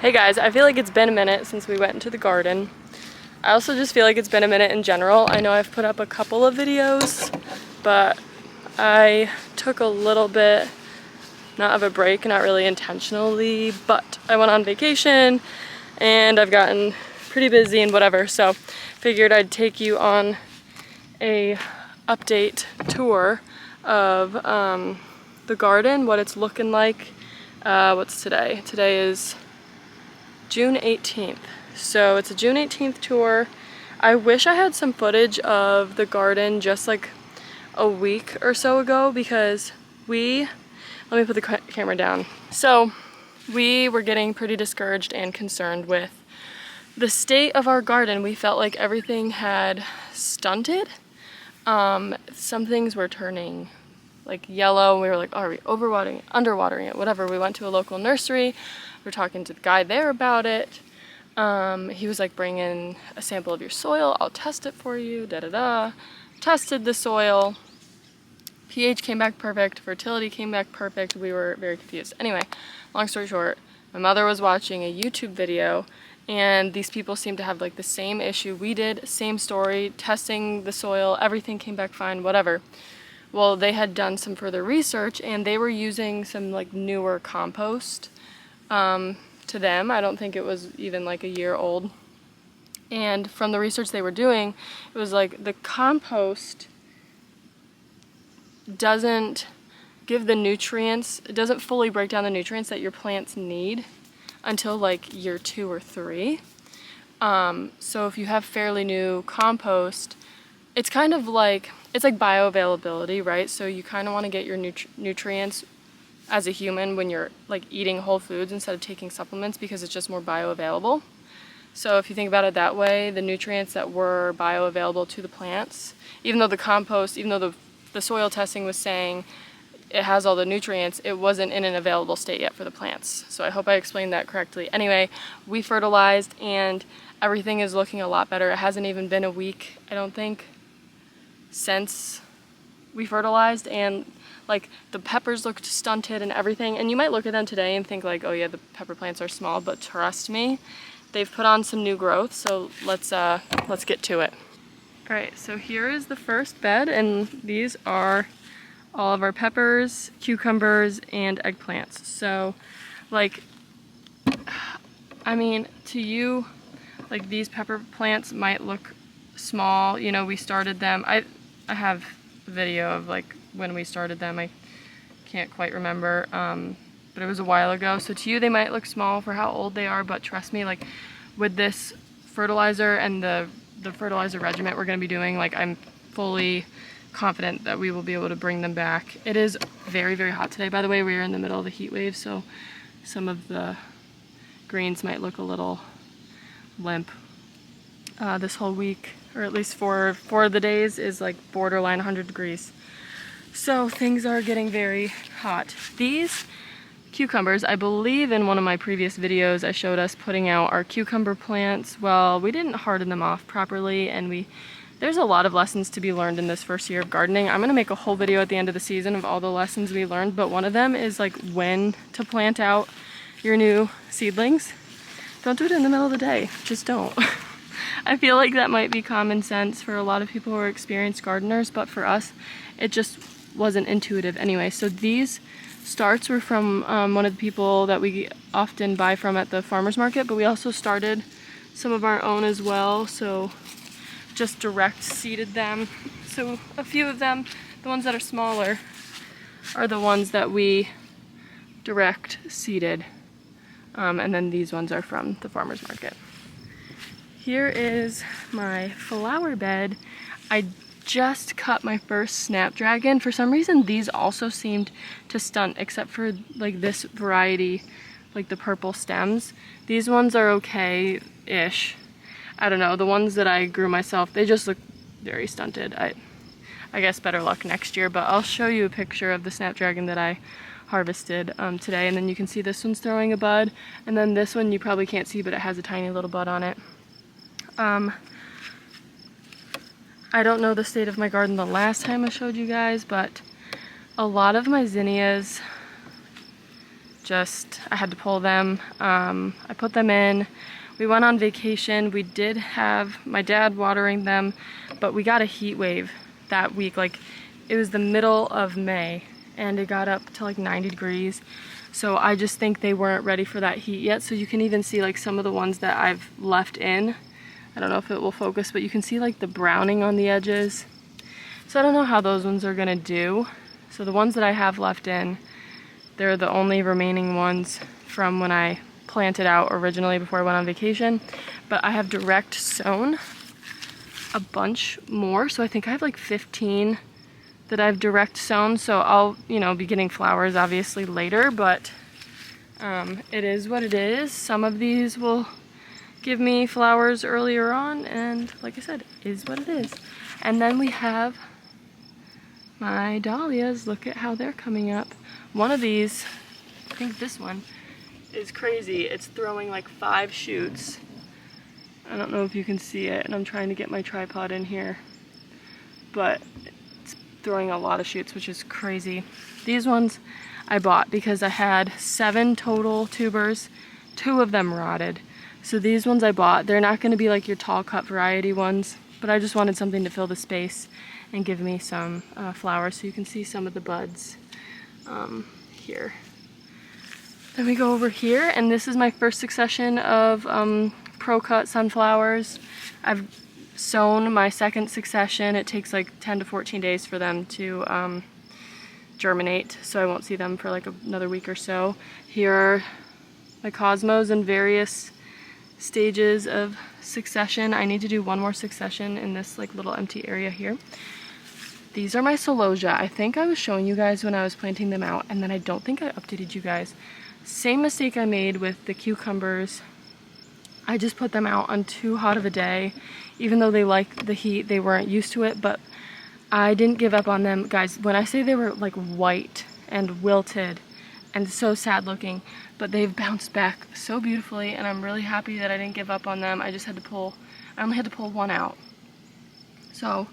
Hey guys, I feel like it's been a minute since we went into the garden. I also just feel like it's been a minute in general. I know I've put up a couple of videos, but I took a little bit, not of a break, not really intentionally, but I went on vacation and I've gotten pretty busy and whatever, so figured I'd take you on a update tour of the garden, what it's looking like. What's today? Today is June 18th. So it's a June 18th tour. I wish I had some footage of the garden just like a week or so ago because let me put the camera down. So we were getting pretty discouraged and concerned with the state of our garden. We felt like everything had stunted. Some things were turning like yellow. We were like, oh, are we overwatering it, underwatering it, whatever. We went to a local nursery. We were talking to the guy there about it. He was like, bring in a sample of your soil, I'll test it for you, da-da-da. Tested the soil. pH came back perfect, fertility came back perfect. We were very confused. Anyway, long story short, my mother was watching a YouTube video and these people seemed to have like the same issue we did, same story, testing the soil, everything came back fine, whatever. Well, they had done some further research and they were using some like newer compost to them. I don't think it was even like a year old. And from the research they were doing, it was like the compost doesn't give the nutrients, it doesn't fully break down the nutrients that your plants need until like year 2 or 3. So if you have fairly new compost, it's kind of like, it's like bioavailability, right? So you kind of want to get your nutrients as a human when you're like eating whole foods instead of taking supplements because it's just more bioavailable. So if you think about it that way, the nutrients that were bioavailable to the plants, even though the compost, even though the soil testing was saying it has all the nutrients, it wasn't in an available state yet for the plants. So I hope I explained that correctly. Anyway, we fertilized and everything is looking a lot better. It hasn't even been a week, I don't think, since we fertilized, and like the peppers looked stunted and everything. And you might look at them today and think like, oh yeah, the pepper plants are small, but trust me, they've put on some new growth. So let's get to it. All right, so here is the first bed, and these are all of our peppers, cucumbers, and eggplants. So like, I mean, to you, like these pepper plants might look small. You know, we started them. I have a video of like when we started them. I can't quite remember, but it was a while ago. So to you, they might look small for how old they are, but trust me, like with this fertilizer and the fertilizer regimen we're going to be doing, like I'm fully confident that we will be able to bring them back. It is very, very hot today, by the way. We are in the middle of the heat wave, so some of the greens might look a little limp. This whole week, or at least four of the days, is like borderline 100 degrees. So things are getting very hot. These cucumbers, I believe in one of my previous videos I showed us putting out our cucumber plants. Well, we didn't harden them off properly, and there's a lot of lessons to be learned in this first year of gardening. I'm gonna make a whole video at the end of the season of all the lessons we learned, but one of them is like when to plant out your new seedlings. Don't do it in the middle of the day, just don't. I feel like that might be common sense for a lot of people who are experienced gardeners, but for us, it just wasn't intuitive anyway. So these starts were from one of the people that we often buy from at the farmer's market, but we also started some of our own as well, so just direct seeded them. So a few of them, the ones that are smaller, are the ones that we direct seeded, and then these ones are from the farmer's market. Here is my flower bed. I just cut my first snapdragon. For some reason, these also seemed to stunt, except for like this variety, like the purple stems. These ones are okay-ish. I don't know, the ones that I grew myself, they just look very stunted. I guess better luck next year, but I'll show you a picture of the snapdragon that I harvested today, and then you can see this one's throwing a bud, and then this one you probably can't see, but it has a tiny little bud on it. I don't know the state of my garden the last time I showed you guys, but a lot of my zinnias I had to pull them. I put them in. We went on vacation. We did have my dad watering them, but we got a heat wave that week. Like, it was the middle of May and it got up to like 90 degrees. So I just think they weren't ready for that heat yet. So you can even see like some of the ones that I've left in. I don't know if it will focus, but you can see like the browning on the edges. So I don't know how those ones are gonna do. So the ones that I have left in, they're the only remaining ones from when I planted out originally before I went on vacation. But I have direct sown a bunch more. So I think I have like 15 that I've direct sown. So I'll, be getting flowers obviously later, but it is what it is. Some of these will give me flowers earlier on, and like I said, is what it is. And then we have my dahlias. Look at how they're coming up. One of these, I think this one, is crazy. It's throwing like 5 shoots. I don't know if you can see it, and I'm trying to get my tripod in here, but it's throwing a lot of shoots, which is crazy. These ones I bought because I had 7 total tubers. 2 of them rotted. So these ones I bought. They're not going to be like your tall cut variety ones, but I just wanted something to fill the space and give me some flowers, so you can see some of the buds here. Then we go over here, and this is my first succession of Pro Cut sunflowers. I've sown my second succession. It takes like 10 to 14 days for them to germinate, so I won't see them for like another week or so. Here are my cosmos in various stages of succession. I need to do one more succession in this like little empty area here. These are my celosia. I think I was showing you guys when I was planting them out, and then I don't think I updated you guys. Same mistake I made with the cucumbers. I just put them out on too hot of a day. Even though they liked the heat, they weren't used to it, but I didn't give up on them. Guys, when I say they were like white and wilted and so sad looking, but they've bounced back so beautifully, and I'm really happy that I didn't give up on them. I only had to pull one out. So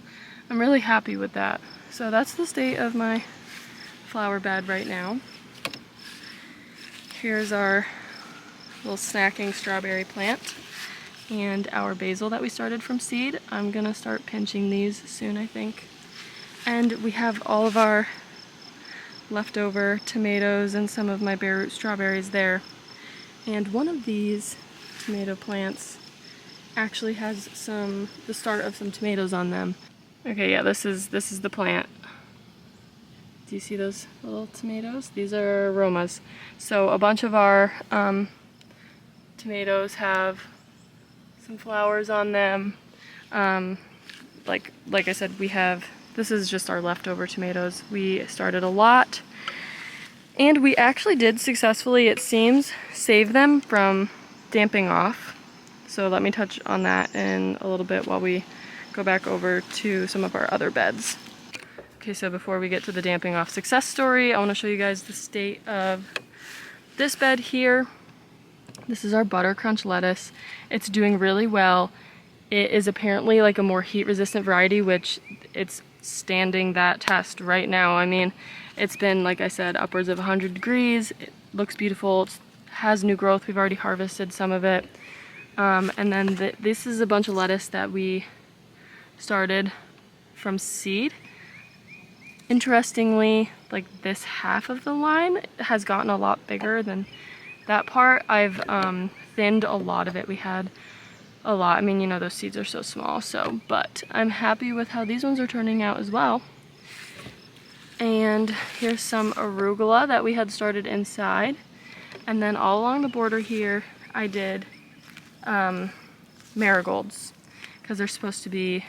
I'm really happy with that. So that's the state of my flower bed right now. Here's our little snacking strawberry plant and our basil that we started from seed. I'm gonna start pinching these soon, I think. And we have all of our leftover tomatoes and some of my bare root strawberries there. And one of these tomato plants actually has the start of some tomatoes on them. Okay, yeah, this is the plant. Do you see those little tomatoes? These are aromas. So a bunch of our tomatoes have some flowers on them. Like I said, this is just our leftover tomatoes. We started a lot, and we actually did successfully, it seems, save them from damping off. So let me touch on that in a little bit while we go back over to some of our other beds. Okay, so before we get to the damping off success story, I want to show you guys the state of this bed here. This is our Butter Crunch lettuce. It's doing really well. It is apparently like a more heat resistant variety, which it's standing that test right now. I mean, it's been, like I said, upwards of 100 degrees. It looks beautiful. It has new growth. We've already harvested some of it. And then this is a bunch of lettuce that we started from seed. Interestingly, like this half of the line has gotten a lot bigger than that part. I've thinned a lot of it. We had a lot. I mean, those seeds are so small, but I'm happy with how these ones are turning out as well. And here's some arugula that we had started inside. And then all along the border here, I did marigolds, because they're supposed to be,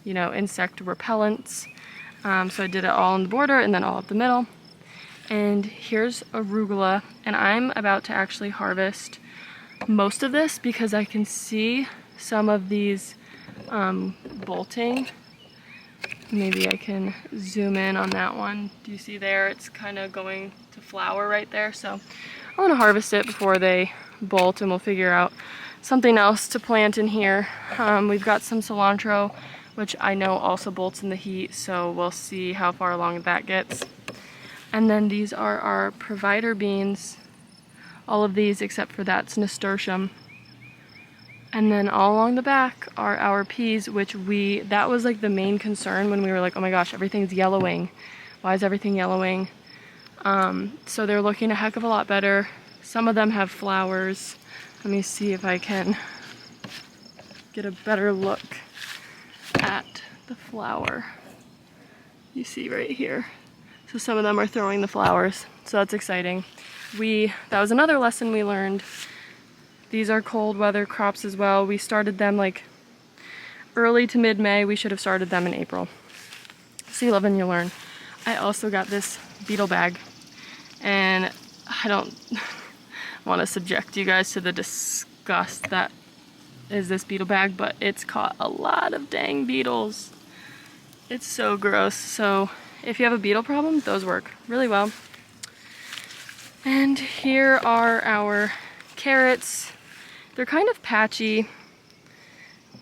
insect repellents. So I did it all on the border and then all up the middle. And here's arugula, and I'm about to actually harvest most of this because I can see some of these bolting. Maybe I can zoom in on that one. Do you see there? It's kind of going to flower right there. So I want to harvest it before they bolt, and we'll figure out something else to plant in here. We've got some cilantro, which I know also bolts in the heat, so we'll see how far along that gets. And then these are our provider beans all of these except for that's nasturtium. And then all along the back are our peas, which that was like the main concern when we were like, oh my gosh, everything's yellowing. Why is everything yellowing? So they're looking a heck of a lot better. Some of them have flowers. Let me see if I can get a better look at the flower. You see right here. So some of them are throwing the flowers, so that's exciting. That was another lesson we learned. These are cold weather crops as well. We started them like early to mid-May. We should have started them in April. So you live and you learn. I also got this beetle bag, and I don't want to subject you guys to the disgust that is this beetle bag, but it's caught a lot of dang beetles. It's so gross. So if you have a beetle problem, those work really well. And here are our carrots. They're kind of patchy.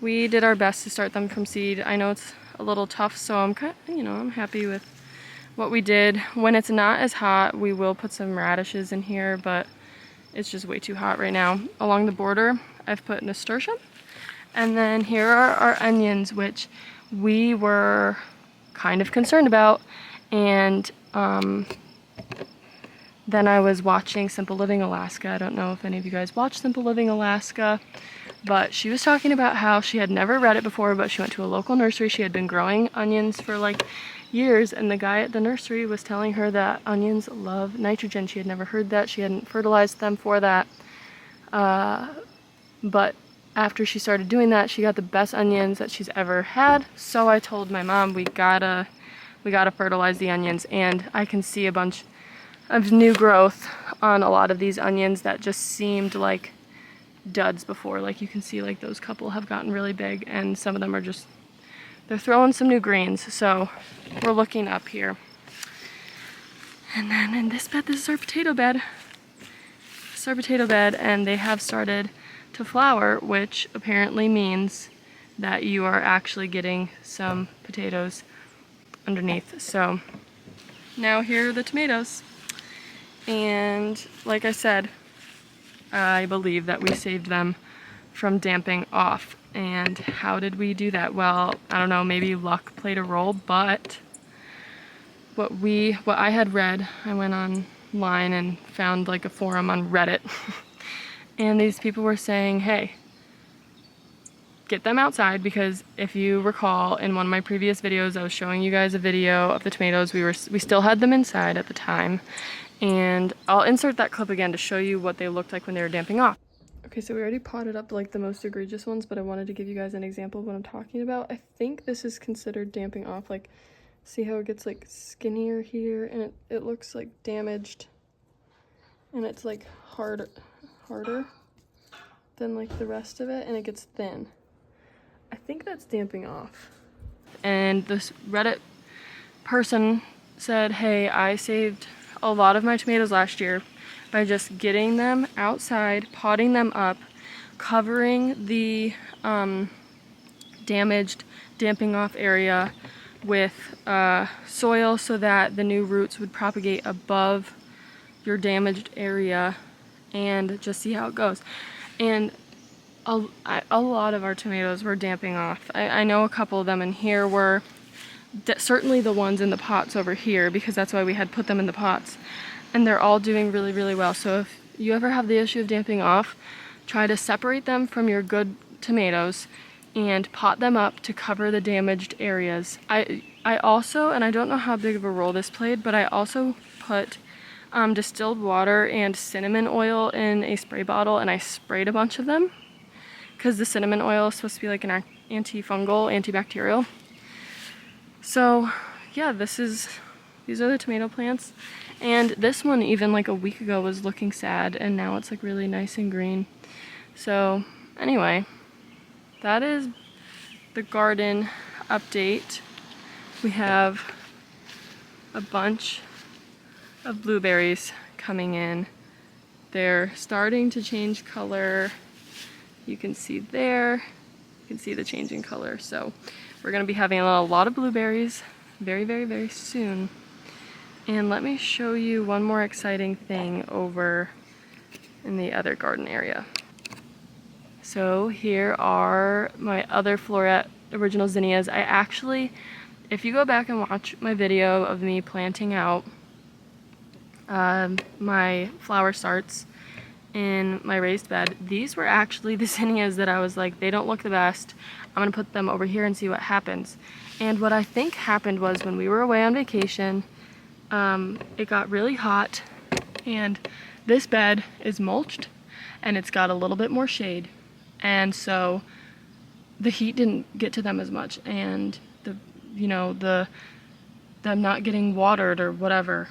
We did our best to start them from seed. I know it's a little tough, so I'm happy with what we did. When it's not as hot, we will put some radishes in here, but it's just way too hot right now. Along the border, I've put nasturtium. And then here are our onions, which we were kind of concerned about. And then I was watching Simple Living Alaska. I don't know if any of you guys watch Simple Living Alaska, but she was talking about how she had never read it before, but she went to a local nursery. She had been growing onions for like years, and the guy at the nursery was telling her that onions love nitrogen. She had never heard that. She hadn't fertilized them for that. But after she started doing that, she got the best onions that she's ever had. So I told my mom, we gotta fertilize the onions, and I can see a bunch of new growth on a lot of these onions that just seemed like duds before. Like you can see, like those couple have gotten really big, and some of them are just, they're throwing some new greens. So we're looking up here. And then in this bed, this is our potato bed. This is our potato bed, and they have started to flower, which apparently means that you are actually getting some potatoes underneath. So now here are the tomatoes. And like I said, I believe that we saved them from damping off. And how did we do that? Well, I don't know, maybe luck played a role, but what I had read, I went online and found like a forum on Reddit. And these people were saying, hey, get them outside, because if you recall in one of my previous videos, I was showing you guys a video of the tomatoes. We still had them inside at the time. And I'll insert that clip again to show you what they looked like when they were damping off. Okay, so we already potted up like the most egregious ones, but I wanted to give you guys an example of what I'm talking about. I think this is considered damping off. Like, see how it gets like skinnier here, and it looks like damaged, and it's like harder than like the rest of it, and it gets thin. I think that's damping off. And this Reddit person said, hey, I saved a lot of my tomatoes last year by just getting them outside, potting them up, covering the damaged damping off area with soil so that the new roots would propagate above your damaged area, and just see how it goes. And a lot of our tomatoes were damping off. I know a couple of them in here were, certainly the ones in the pots over here, because that's why we had put them in the pots. And they're all doing really, really well. So if you ever have the issue of damping off, try to separate them from your good tomatoes and pot them up to cover the damaged areas. I also, and I don't know how big of a role this played, but I also put distilled water and cinnamon oil in a spray bottle, and I sprayed a bunch of them, because the cinnamon oil is supposed to be like an antifungal, antibacterial. So yeah, these are the tomato plants. And this one, even like a week ago, was looking sad, and now it's like really nice and green. So anyway, that is the garden update. We have a bunch of blueberries coming in. They're starting to change color. You can see there, you can see the change in color. So we're gonna be having a lot of blueberries very, very, very soon. And let me show you one more exciting thing over in the other garden area. So here are my other Floret original zinnias. I actually, if you go back and watch my video of me planting out my flower starts in my raised bed, these were actually the zinnias that I was like, they don't look the best. I'm gonna put them over here and see what happens. And what I think happened was when we were away on vacation, it got really hot, and this bed is mulched and it's got a little bit more shade, and so the heat didn't get to them as much, and them not getting watered or whatever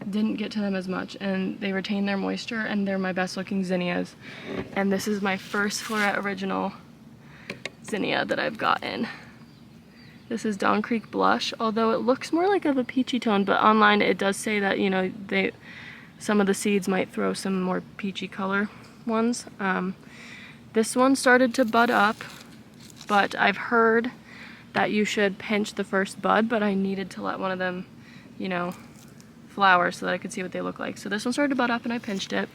didn't get to them as much, and they retain their moisture, and they're my best looking zinnias. And this is my first Floret original zinnia that I've gotten. This is Dawn Creek Blush, although it looks more like of a peachy tone, but online it does say that, you know, some of the seeds might throw some more peachy color ones. This one started to bud up, but I've heard that you should pinch the first bud, but I needed to let one of them, you know, flower so that I could see what they look like. So this one started to bud up and I pinched it.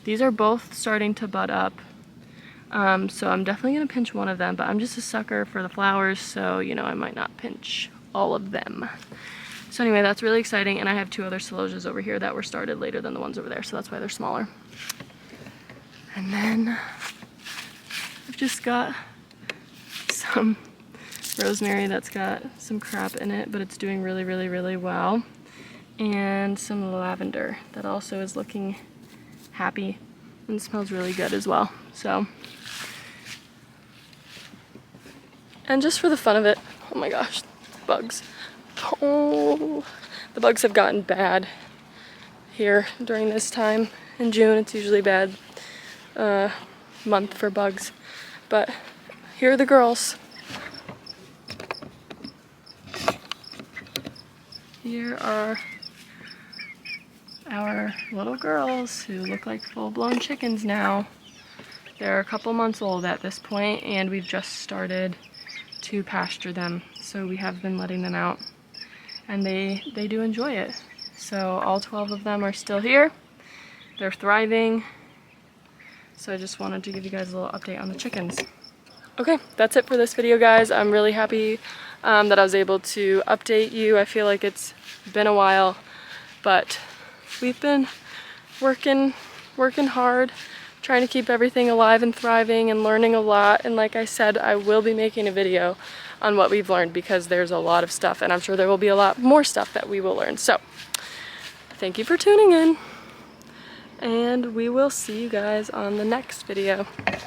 These are both starting to bud up. So I'm definitely gonna pinch one of them, but I'm just a sucker for the flowers, so you know, I might not pinch all of them. So anyway, that's really exciting, and I have two other Celosias over here that were started later than the ones over there, so that's why they're smaller. And then I've just got some rosemary that's got some crap in it, but it's doing really, really, really well. And some lavender that also is looking happy and smells really good as well. So, and just for the fun of it, oh my gosh, bugs. Oh, the bugs have gotten bad here during this time in June. It's usually a bad month for bugs, but here are the girls. Here are our little girls who look like full-blown chickens now. They're a couple months old at this point, and we've just started to pasture them, so we have been letting them out, and they do enjoy it. So all 12 of them are still here. They're thriving. So I just wanted to give you guys a little update on the chickens. Okay, that's it for this video, guys. I'm really happy that I was able to update you. I feel like it's been a while, but we've been working hard, trying to keep everything alive and thriving and learning a lot. And like I said, I will be making a video on what we've learned, because there's a lot of stuff, and I'm sure there will be a lot more stuff that we will learn. So thank you for tuning in, and we will see you guys on the next video.